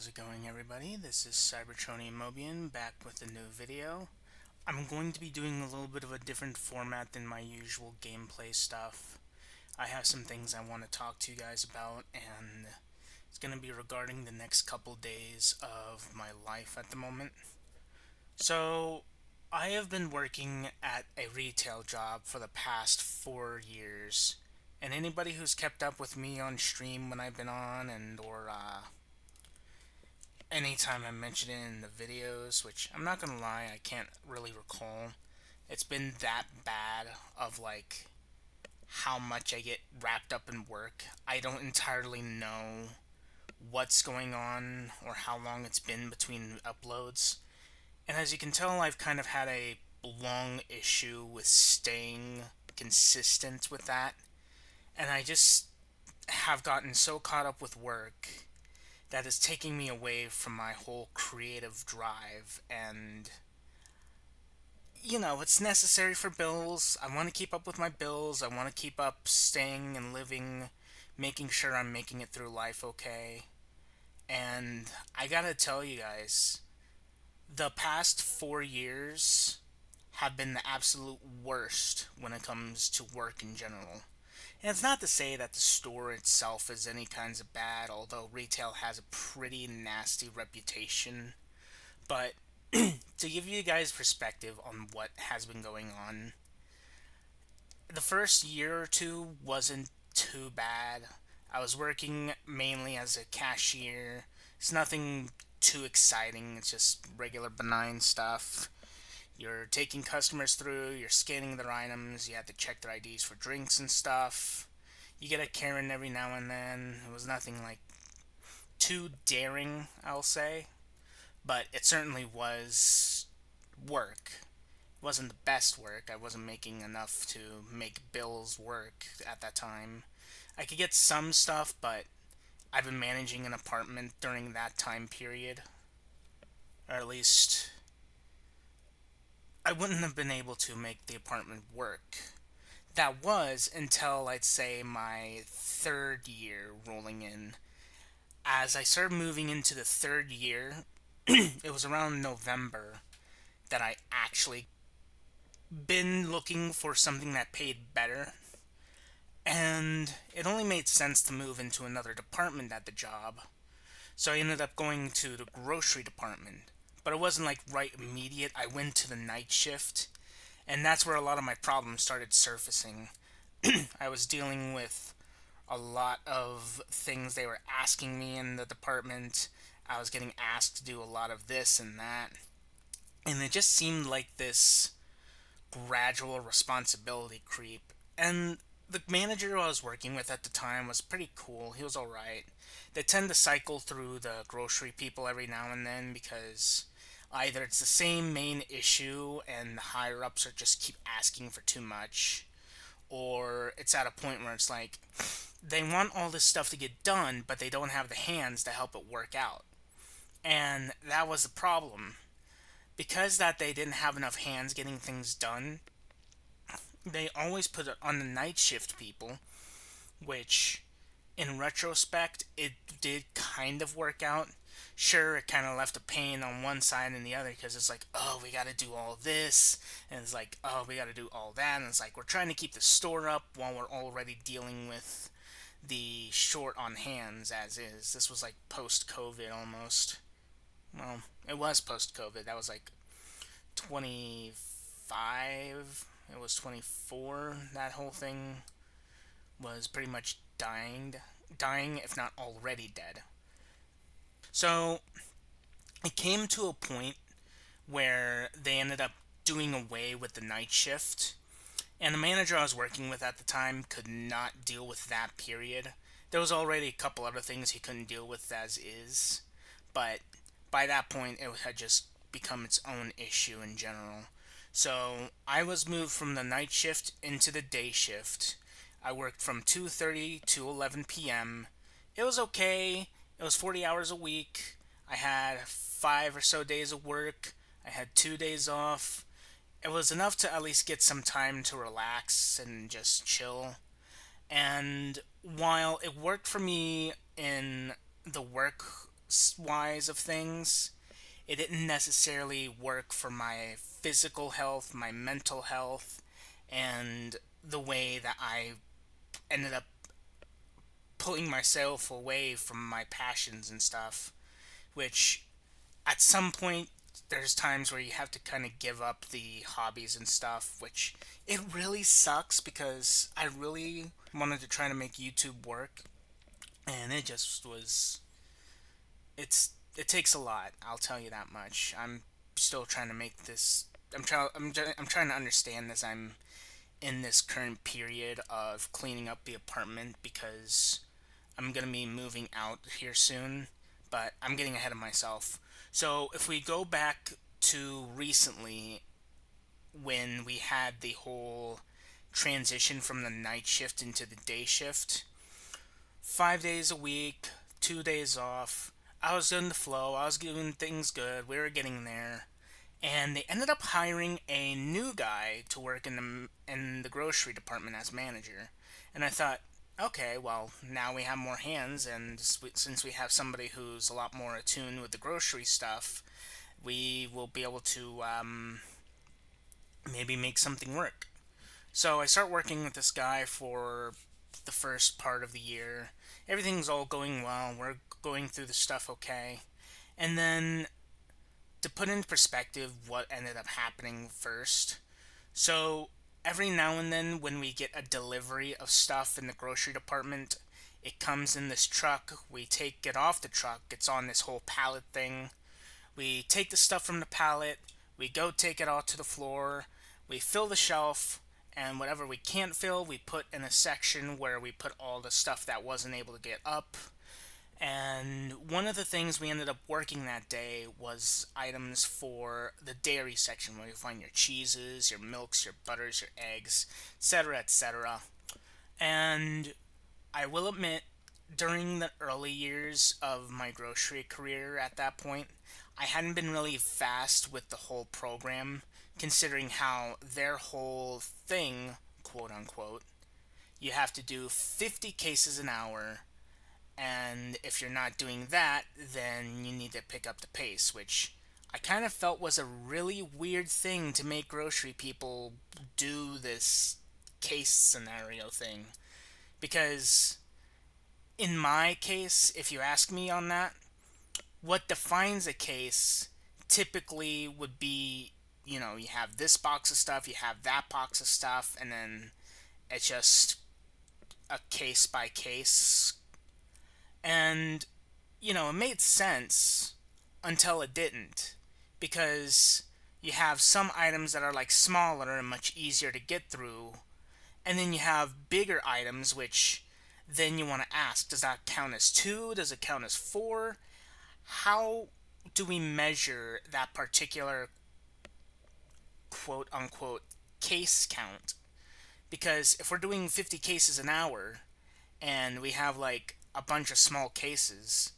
How's it going, everybody? This is Cybertronian Mobian back with a new video. I'm going to be doing a little bit of a different format than my usual gameplay stuff. I have some things I want to talk to you guys about, and it's going to be regarding the next couple days of my life at the moment. So, I have been working at a retail job for the past 4 years, and anybody who's kept up with me on stream when I've been on and anytime I mention it in the videos, which I'm not gonna lie, I can't really recall. It's been that bad of like how much I get wrapped up in work. I don't entirely know what's going on or how long it's been between uploads. And as you can tell, I've kind of had a long issue with staying consistent with that. And I just have gotten so caught up with work that is taking me away from my whole creative drive. And it's necessary for bills. I want to keep up with my bills. I want to keep up staying and living, making sure I'm making it through life okay. And I gotta tell you guys, the past 4 years have been the absolute worst when it comes to work in general. And it's not to say that the store itself is any kinds of bad, although retail has a pretty nasty reputation. But to give you guys perspective on what has been going on, the first year or two wasn't too bad. I was working mainly as a cashier. It's nothing too exciting, it's just regular benign stuff. You're taking customers through, you're scanning their items, you have to check their IDs for drinks and stuff. You get a Karen every now and then. It was nothing like too daring, I'll say, but it certainly was work. It wasn't the best work. I wasn't making enough to make bills work at that time. I could get some stuff, but I've been managing an apartment during that time period, or at least I wouldn't have been able to make the apartment work. That was until I'd say my third year rolling in. As I started moving into the third year, it was around November that I actually been looking for something that paid better. And it only made sense to move into another department at the job. So I ended up going to the grocery department. But it wasn't like right immediate. I went to the night shift, and that's where a lot of my problems started surfacing. I was dealing with a lot of things they were asking me in the department. I was getting asked to do a lot of this and that. And it just seemed like this gradual responsibility creep. And the manager I was working with at the time was pretty cool. He was alright. They tend to cycle through the grocery people every now and then because either it's the same main issue and the higher ups are just keep asking for too much, or it's at a point where it's like they want all this stuff to get done, but they don't have the hands to help it work out. And that was the problem. Because that they didn't have enough hands getting things done, they always put it on the night shift people, which in retrospect it did kind of work out. Sure, it kind of left a pain on one side and the other because it's like, oh, we got to do all this, and it's like, oh, we got to do all that, and it's like we're trying to keep the store up while we're already dealing with the short on hands as is. This was like post COVID almost. Well, it was post COVID. That was like 25. It was 24. That whole thing was pretty much dying, if not already dead. So it came to a point where they ended up doing away with the night shift, and the manager I was working with at the time could not deal with that period. There was already a couple other things he couldn't deal with as is, but by that point it had just become its own issue in general. So I was moved from the night shift into the day shift. I worked from 2:30 to 11 p.m. It was okay. It was 40 hours a week. I had 5 or so days of work. I had 2 days off. It was enough to at least get some time to relax and just chill. And while it worked for me in the work wise of things, it didn't necessarily work for my physical health, my mental health, and the way that I ended up pulling myself away from my passions and stuff, which at some point there's times where you have to kind of give up the hobbies and stuff, which it really sucks because I really wanted to try to make YouTube work, and it just was it takes a lot, I'll tell you that much. I'm still trying to make this. I'm trying to understand this. I'm in this current period of cleaning up the apartment because I'm gonna be moving out here soon, but I'm getting ahead of myself. So if we go back to recently, when we had the whole transition from the night shift into the day shift, 5 days a week, 2 days off. I was in the flow. I was doing things good. We were getting there, and they ended up hiring a new guy to work in the grocery department as manager. And I thought, okay, well, now we have more hands, and since we have somebody who's a lot more attuned with the grocery stuff, we will be able to maybe make something work. So I start working with this guy for the first part of the year. Everything's all going well. We're going through the stuff okay. And then, to put in perspective what ended up happening first, so every now and then when we get a delivery of stuff in the grocery department, it comes in this truck. We take it off the truck. It's on this whole pallet thing. We take the stuff from the pallet. We go take it all to the floor. We fill the shelf. And whatever we can't fill, we put in a section where we put all the stuff that wasn't able to get up. And one of the things we ended up working that day was items for the dairy section, where you find your cheeses, your milks, your butters, your eggs, etc., etc. And I will admit, during the early years of my grocery career at that point, I hadn't been really fast with the whole program, considering how their whole thing, quote unquote, you have to do 50 cases an hour, and if you're not doing that, then you need to pick up the pace, which I kind of felt was a really weird thing to make grocery people do this case scenario thing. Because in my case, if you ask me on that, what defines a case typically would be, you have this box of stuff, you have that box of stuff, and then it's just a case by case. And, it made sense until it didn't. Because you have some items that are like smaller and much easier to get through, and then you have bigger items, which then you want to ask, does that count as two? Does it count as four? How do we measure that particular quote unquote case count? Because if we're doing 50 cases an hour and we have like a bunch of small cases,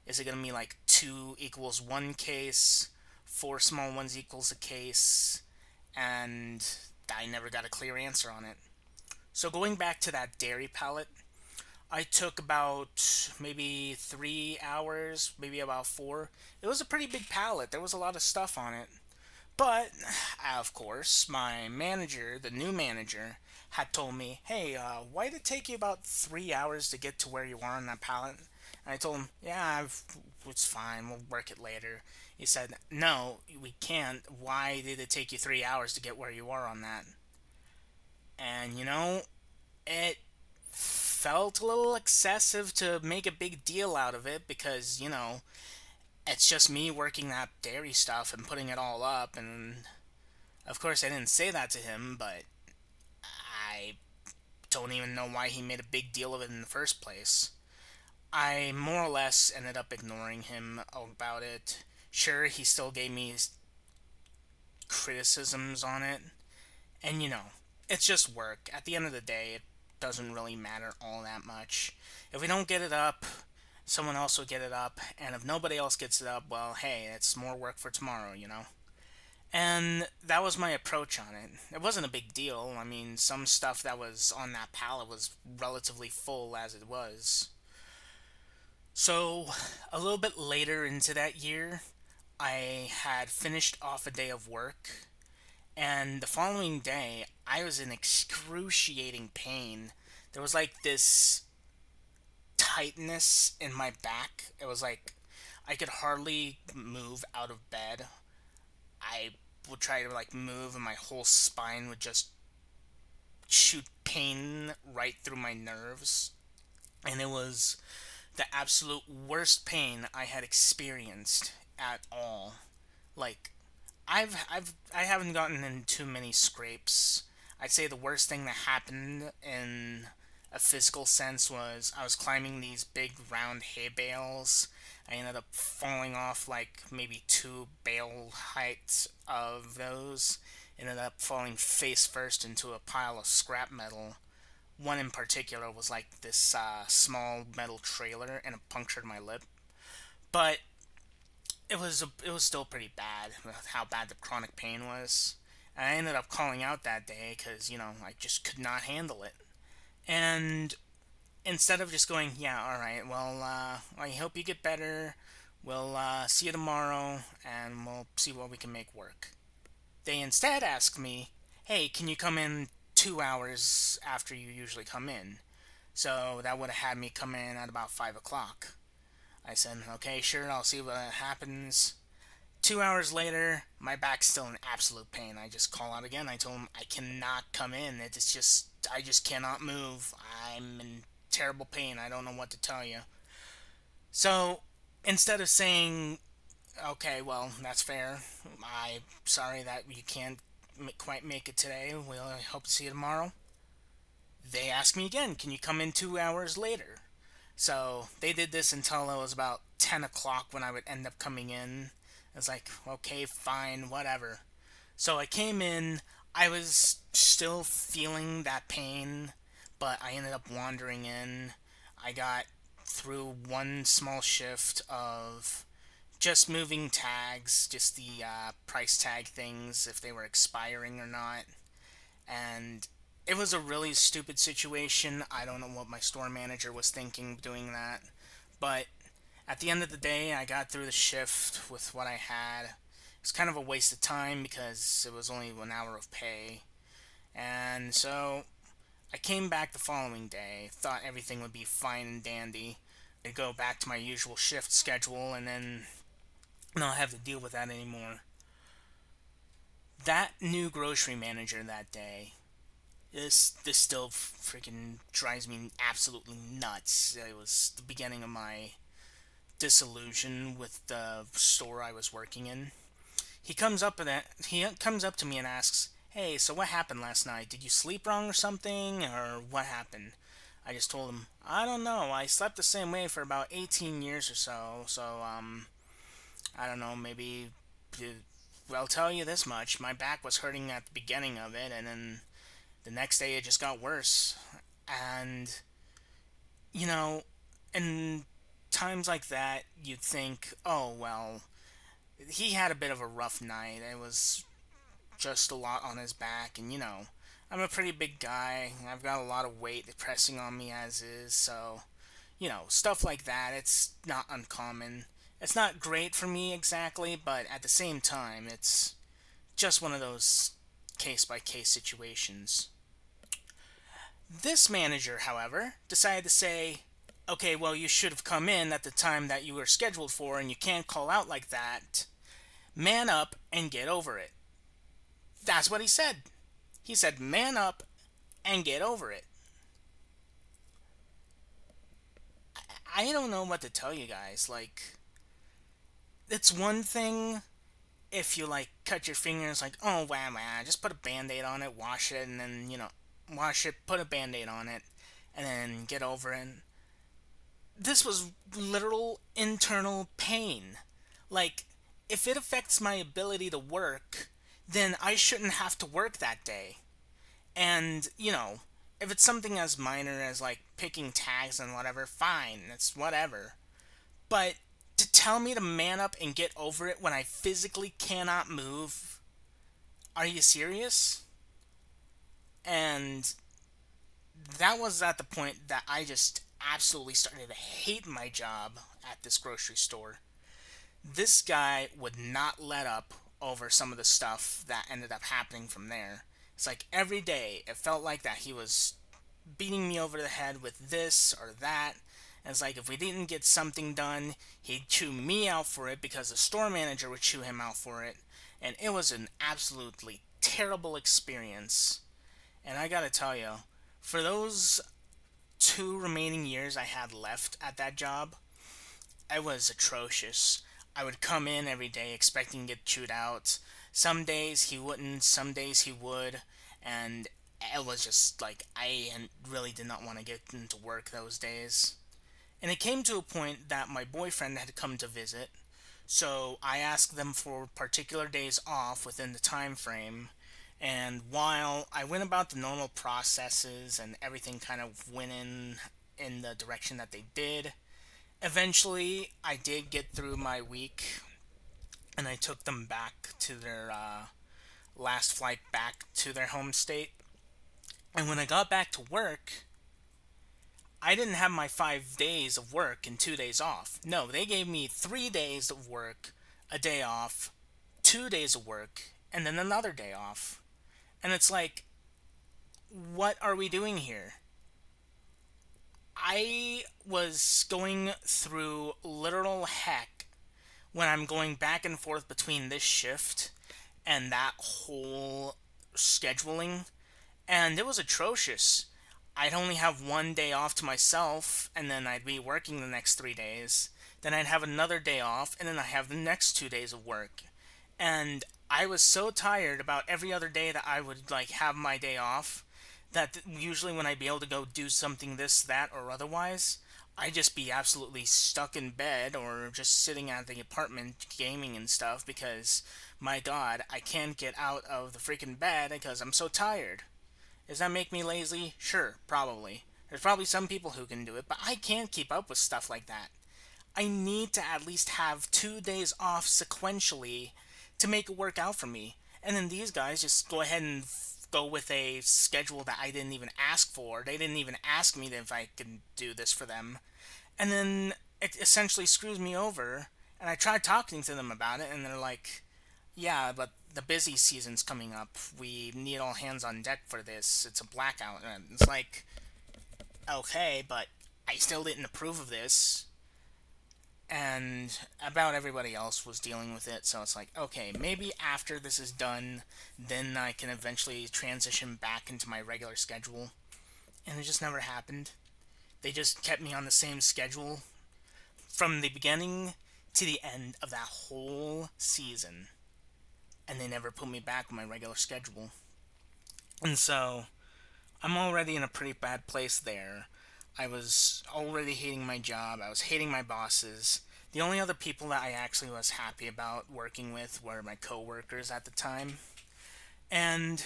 is it going to be like 2 equals 1 case, 4 small ones equals a case? And I never got a clear answer on it. So going back to that dairy pallet, I took about maybe 3 hours, maybe about 4. It was a pretty big pallet. There was a lot of stuff on it. But, of course, my manager, the new manager, had told me, hey, why did it take you about 3 hours to get to where you are on that pallet? And I told him, yeah, it's fine. We'll work it later. He said, no, we can't. Why did it take you 3 hours to get where you are on that? And, it felt a little excessive to make a big deal out of it because, it's just me working that dairy stuff and putting it all up. And of course, I didn't say that to him, but I don't even know why he made a big deal of it in the first place. I more or less ended up ignoring him about it. Sure, he still gave me criticisms on it. And it's just work. At the end of the day, it doesn't really matter all that much. If we don't get it up, someone else will get it up. And if nobody else gets it up, well, hey, it's more work for tomorrow. And that was my approach on it. It wasn't a big deal. I mean, some stuff that was on that pallet was relatively full as it was. So, a little bit later into that year, I had finished off a day of work, and the following day, I was in excruciating pain. There was like this tightness in my back. It was like I could hardly move out of bed. I would try to like move, and my whole spine would just shoot pain right through my nerves. And it was the absolute worst pain I had experienced at all. Like I haven't gotten in too many scrapes. I'd say the worst thing that happened in a physical sense was I was climbing these big round hay bales. I ended up falling off like maybe two bale heights of those. Ended up falling face first into a pile of scrap metal. One in particular was like this small metal trailer, and it punctured my lip. But it was still pretty bad with how bad the chronic pain was. And I ended up calling out that day because I just could not handle it. And instead of just going, yeah, all right, well, I hope you get better. We'll see you tomorrow, and we'll see what we can make work. They instead asked me, hey, can you come in 2 hours after you usually come in? So that would have had me come in at about 5 o'clock. I said, okay, sure, I'll see what happens. 2 hours later, my back's still in absolute pain. I just call out again. I told him I cannot come in. It's just, I just cannot move. I'm in terrible pain. I don't know what to tell you. So instead of saying, okay, well, that's fair. I'm sorry that you can't quite make it today. We'll hope to see you tomorrow. They asked me again, can you come in 2 hours later? So they did this until it was about 10 o'clock when I would end up coming in. It's like, okay, fine, whatever. So I came in, I was still feeling that pain, but I ended up wandering in. I got through one small shift of just moving tags, just the price tag things, if they were expiring or not. And it was a really stupid situation. I don't know what my store manager was thinking doing that. But at the end of the day, I got through the shift with what I had. It was kind of a waste of time because it was only 1 hour of pay. And so I came back the following day, thought everything would be fine and dandy. I'd go back to my usual shift schedule and then not have to deal with that anymore. That new grocery manager that day, this still freaking drives me absolutely nuts. It was the beginning of my disillusion with the store I was working in. He comes up to me and asks, "Hey, so what happened last night? Did you sleep wrong or something, or what happened?" I just told him, "I don't know. I slept the same way for about 18 years or so. So I don't know, maybe well, I'll tell you this much. My back was hurting at the beginning of it, and then the next day it just got worse. And, you know, in times like that, you'd think, oh, well, he had a bit of a rough night. It was just a lot on his back, and, I'm a pretty big guy. I've got a lot of weight pressing on me as is, so, stuff like that, it's not uncommon. It's not great for me exactly, but at the same time, it's just one of those case by case situations. This manager, however, decided to say, okay, well, you should have come in at the time that you were scheduled for, and you can't call out like that. Man up and get over it. That's what he said. He said, man up and get over it. I don't know what to tell you guys. Like, it's one thing if you, like, cut your fingers, like, oh, wow, wow, just put a band aid on it, wash it, and then, wash it, put a band aid on it, and then get over it. This was literal internal pain. Like, if it affects my ability to work, then I shouldn't have to work that day. And, if it's something as minor as like picking tags and whatever, fine, it's whatever. But to tell me to man up and get over it when I physically cannot move, are you serious? And that was at the point that I just absolutely started to hate my job at this grocery store. This guy would not let up over some of the stuff that ended up happening from there. It's like every day it felt like that he was beating me over the head with this or that. And it's like if we didn't get something done, he'd chew me out for it because the store manager would chew him out for it. And it was an absolutely terrible experience. And I gotta tell you, for those 2 remaining years I had left at that job, I was atrocious. I would come in every day expecting to get chewed out. Some days he wouldn't, some days he would, and it was just like I really did not want to get into work those days. And it came to a point that my boyfriend had come to visit, so I asked them for particular days off within the time frame. And while I went about the normal processes and everything kind of went in the direction that they did, eventually, I did get through my week, and I took them back to their last flight back to their home state. And when I got back to work, I didn't have my 5 days of work and 2 days off. No, they gave me 3 days of work, a day off, 2 days of work, and then another day off. And it's like, what are we doing here? I was going through literal heck when I'm going back and forth between this shift and that whole scheduling, and it was atrocious. I'd only have 1 day off to myself, and then I'd be working the next 3 days. Then I'd have another day off, and then I have the next 2 days of work. And I was so tired about every other day that I would like have my day off that usually when I'd be able to go do something this, that, or otherwise, I'd just be absolutely stuck in bed or just sitting at the apartment gaming and stuff because, my god, I can't get out of the freaking bed because I'm so tired. Does that make me lazy? Sure, probably. There's probably some people who can do it, but I can't keep up with stuff like that. I need to at least have 2 days off sequentially to make it work out for me. And then these guys just go ahead and go with a schedule that I didn't even ask for. They didn't even ask me if I could do this for them. And then it essentially screws me over. And I tried talking to them about it, and they're like, yeah, but the busy season's coming up. We need all hands on deck for this. It's a blackout. And it's like, okay, but I still didn't approve of this. And about everybody else was dealing with it, so it's like, okay, maybe after this is done, then I can eventually transition back into my regular schedule. And it just never happened. They just kept me on the same schedule from the beginning to the end of that whole season. And they never put me back on my regular schedule. And so, I'm already in a pretty bad place there. I was already hating my job. I was hating my bosses. The only other people that I actually was happy about working with were my coworkers at the time. And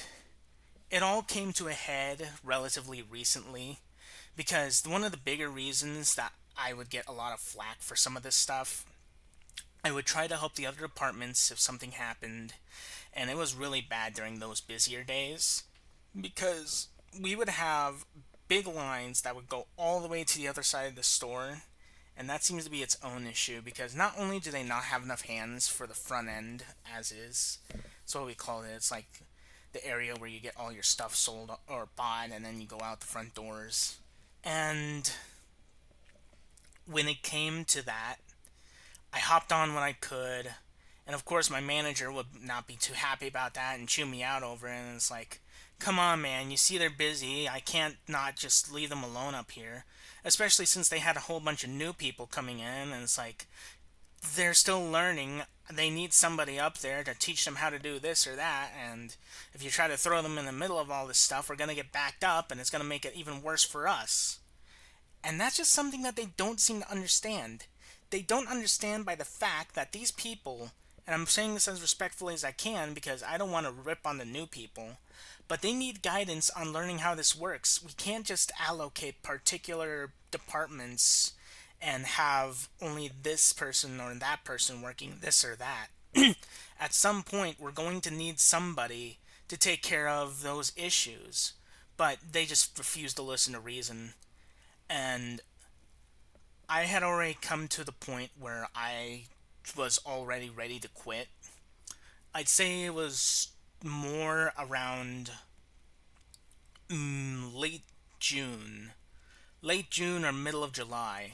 it all came to a head relatively recently because one of the bigger reasons that I would get a lot of flack for some of this stuff, I would try to help the other departments if something happened, and it was really bad during those busier days because we would have big lines that would go all the way to the other side of the store, and that seems to be its own issue because not only do they not have enough hands for the front end as is, that's what we call it. It's like the area where you get all your stuff sold or bought, and then you go out the front doors. And when it came to that, I hopped on when I could, and of course my manager would not be too happy about that and chew me out over it, and it's like, come on, man, you see they're busy. I can't not just leave them alone up here. Especially since they had a whole bunch of new people coming in, and it's like, they're still learning. They need somebody up there to teach them how to do this or that, and if you try to throw them in the middle of all this stuff, we're going to get backed up, and it's going to make it even worse for us. And that's just something that they don't seem to understand. They don't understand by the fact that these people, and I'm saying this as respectfully as I can because I don't want to rip on the new people, but they need guidance on learning how this works. We can't just allocate particular departments and have only this person or that person working this or that. At some point, we're going to need somebody to take care of those issues, but they just refuse to listen to reason. And I had already come to the point where I was already ready to quit. I'd say it was more around late June. Late June or middle of July.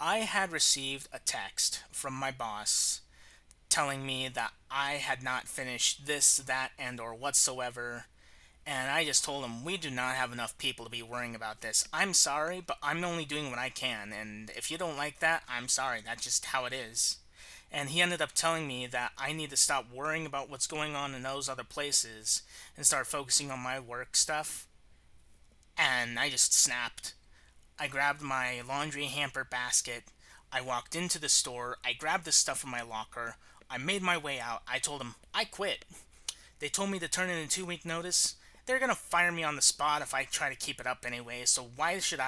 I had received a text from my boss telling me that I had not finished this, that, and or whatsoever. And I just told him, we do not have enough people to be worrying about this. I'm sorry, but I'm only doing what I can. And if you don't like that, I'm sorry. That's just how it is. And he ended up telling me that I need to stop worrying about what's going on in those other places and start focusing on my work stuff. And I just snapped. I grabbed my laundry hamper basket. I walked into the store. I grabbed the stuff from my locker. I made my way out. I told them, I quit. They told me to turn in a 2 week notice. They're gonna fire me on the spot if I try to keep it up anyway, so why should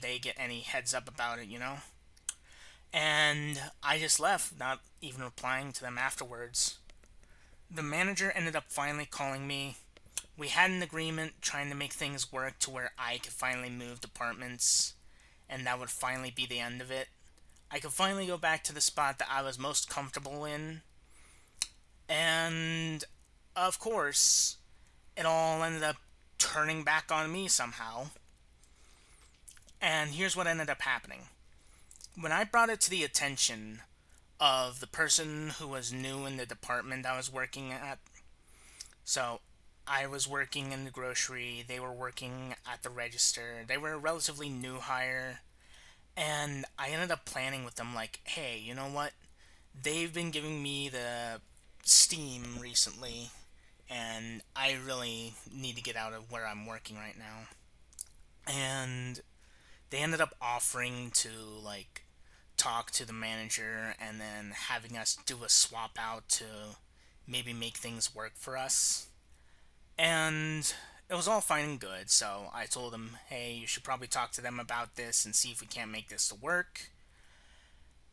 they get any heads up about it, you know? And I just left, not even replying to them afterwards. The manager ended up finally calling me. We had an agreement trying to make things work to where I could finally move departments, and that would finally be the end of it. I could finally go back to the spot that I was most comfortable in, and of course, it all ended up turning back on me somehow. And here's what ended up happening. When I brought it to the attention of the person who was new in the department I was working at, so I was working in the grocery, they were working at the register, they were a relatively new hire, and I ended up planning with them, like, hey, you know what? They've been giving me the steam recently, and I really need to get out of where I'm working right now. And they ended up offering to, like, talk to the manager and then having us do a swap out to maybe make things work for us. And it was all fine and good, so I told them, hey, you should probably talk to them about this and see if we can't make this to work.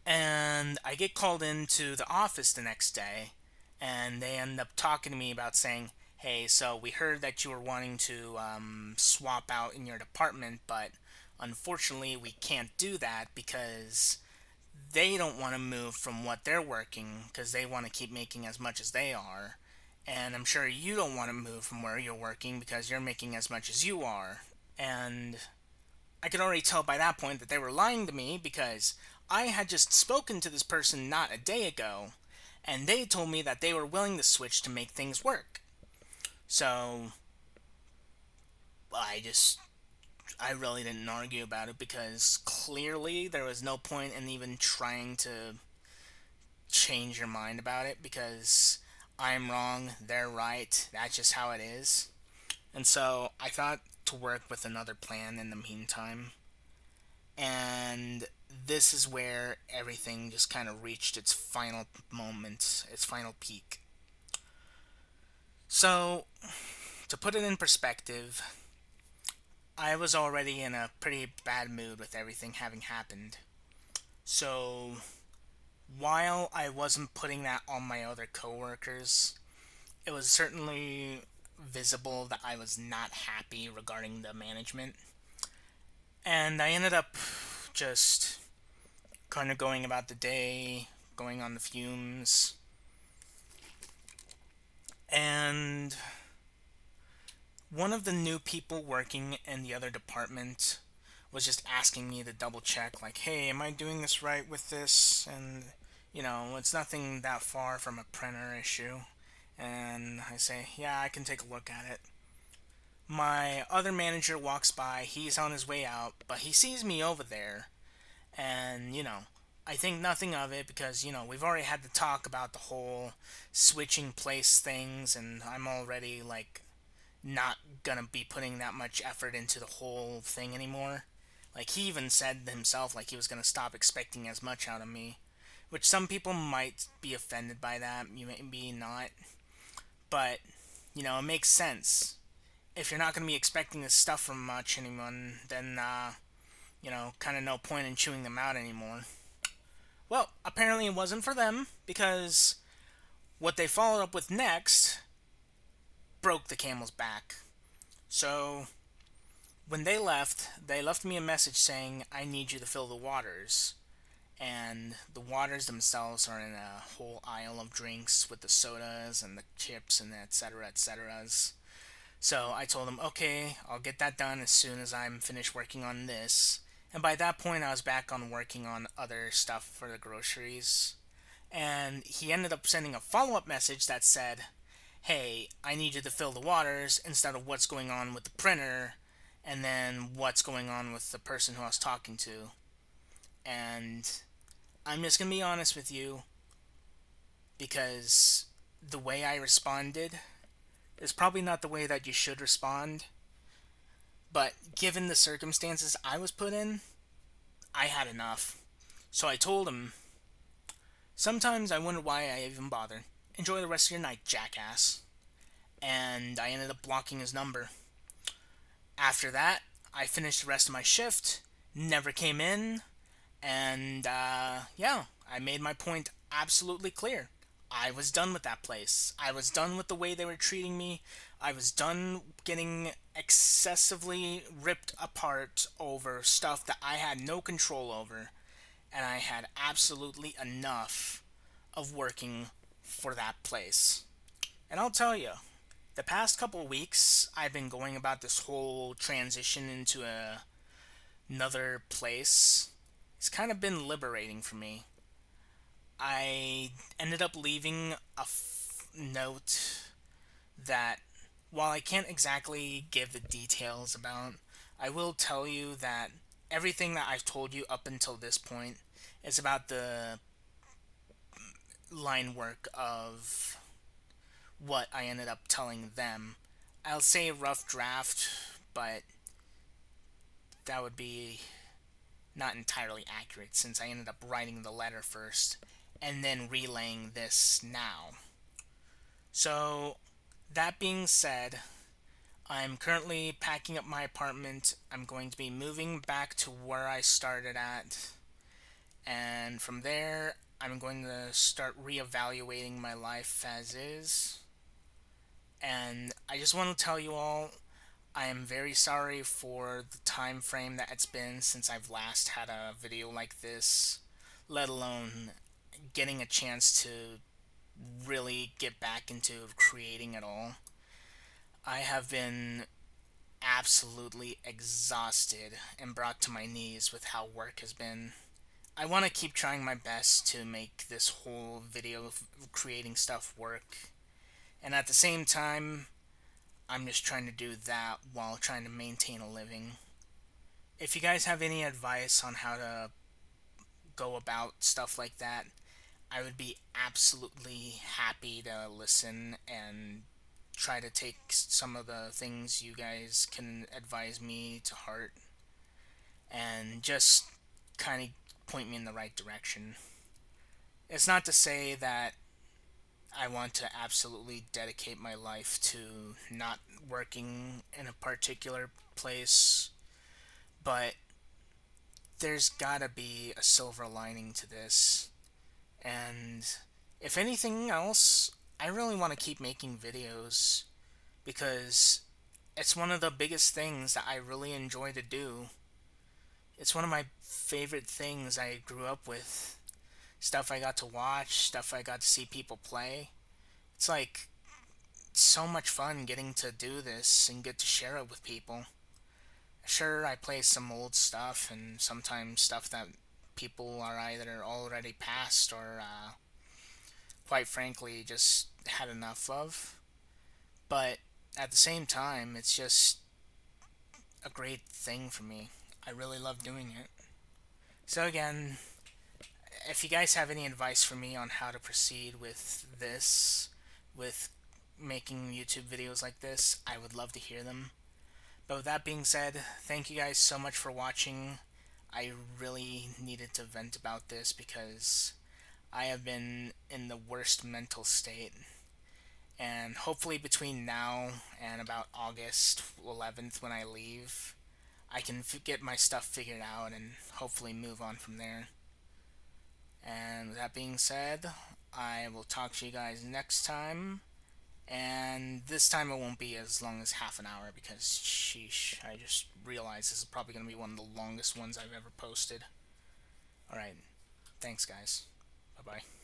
And I get called into the office the next day, and they end up talking to me about saying, hey, so we heard that you were wanting to swap out in your department, but unfortunately we can't do that because they don't want to move from what they're working because they want to keep making as much as they are. And I'm sure you don't want to move from where you're working because you're making as much as you are. And I could already tell by that point that they were lying to me because I had just spoken to this person not a day ago, and they told me that they were willing to switch to make things work. So I just I really didn't argue about it because clearly there was no point in even trying to change your mind about it because I'm wrong, they're right, that's just how it is. And so I thought to work with another plan in the meantime. And this is where everything just kind of reached its final moment, its final peak. So, to put it in perspective, I was already in a pretty bad mood with everything having happened. So, while I wasn't putting that on my other coworkers, it was certainly visible that I was not happy regarding the management. And I ended up just kind of going about the day, going on the fumes. And one of the new people working in the other department was just asking me to double check, like, hey, am I doing this right with this? And, it's nothing that far from a printer issue. And I say, yeah, I can take a look at it. My other manager walks by, he's on his way out, but he sees me over there, and, I think nothing of it because, we've already had to talk about the whole switching place things, and I'm already, like, not gonna be putting that much effort into the whole thing anymore. Like, he even said himself, like, he was gonna stop expecting as much out of me, which some people might be offended by that, you may be not, but, it makes sense. If you're not gonna be expecting this stuff from much anyone, then, kind of no point in chewing them out anymore. Well, apparently it wasn't for them, because what they followed up with next broke the camel's back. So, When they left me a message saying, I need you to fill the waters. And the waters themselves are in a whole aisle of drinks with the sodas and the chips and etc. etceteras. So I told him, okay, I'll get that done as soon as I'm finished working on this. And by that point, I was back on working on other stuff for the groceries. And he ended up sending a follow up message that said, hey, I need you to fill the waters instead of what's going on with the printer and then what's going on with the person who I was talking to. And I'm just going to be honest with you because the way I responded is probably not the way that you should respond. But given the circumstances I was put in, I had enough. So I told him, sometimes I wonder why I even bother. Enjoy the rest of your night, jackass. And I ended up blocking his number. After that, I finished the rest of my shift, never came in, and yeah, I made my point absolutely clear. I was done with that place. I was done with the way they were treating me. I was done getting excessively ripped apart over stuff that I had no control over. And I had absolutely enough of working for that place. And I'll tell you, the past couple weeks, I've been going about this whole transition into another place. It's kind of been liberating for me. I ended up leaving a note that, while I can't exactly give the details about, I will tell you that everything that I've told you up until this point is about the line work of what I ended up telling them. I'll say rough draft, but that would be not entirely accurate since I ended up writing the letter first and then relaying this now. So, that being said, I'm currently packing up my apartment. I'm going to be moving back to where I started at. And from there, I'm going to start reevaluating my life as is. And I just want to tell you all, I am very sorry for the time frame that it's been since I've last had a video like this, let alone getting a chance to really get back into creating it all. I have been absolutely exhausted and brought to my knees with how work has been. I want to keep trying my best to make this whole video creating stuff work. And at the same time, I'm just trying to do that while trying to maintain a living. If you guys have any advice on how to go about stuff like that, I would be absolutely happy to listen and try to take some of the things you guys can advise me to heart and just kind of point me in the right direction. It's not to say that I want to absolutely dedicate my life to not working in a particular place, but there's gotta be a silver lining to this. And if anything else, I really want to keep making videos because it's one of the biggest things that I really enjoy to do. It's one of my favorite things I grew up with. Stuff I got to watch, stuff I got to see people play. It's like so much fun getting to do this and get to share it with people. Sure, I play some old stuff and sometimes stuff that people are either already past or, quite frankly, just had enough of. But at the same time, it's just a great thing for me. I really love doing it. So, again, if you guys have any advice for me on how to proceed with this, with making YouTube videos like this, I would love to hear them. But with that being said, thank you guys so much for watching. I really needed to vent about this because I have been in the worst mental state. And hopefully between now and about August 11th when I leave, I can get my stuff figured out and hopefully move on from there. And with that being said, I will talk to you guys next time. And this time it won't be as long as half an hour because, sheesh, I just realized this is probably going to be one of the longest ones I've ever posted. Alright, thanks guys. Bye bye.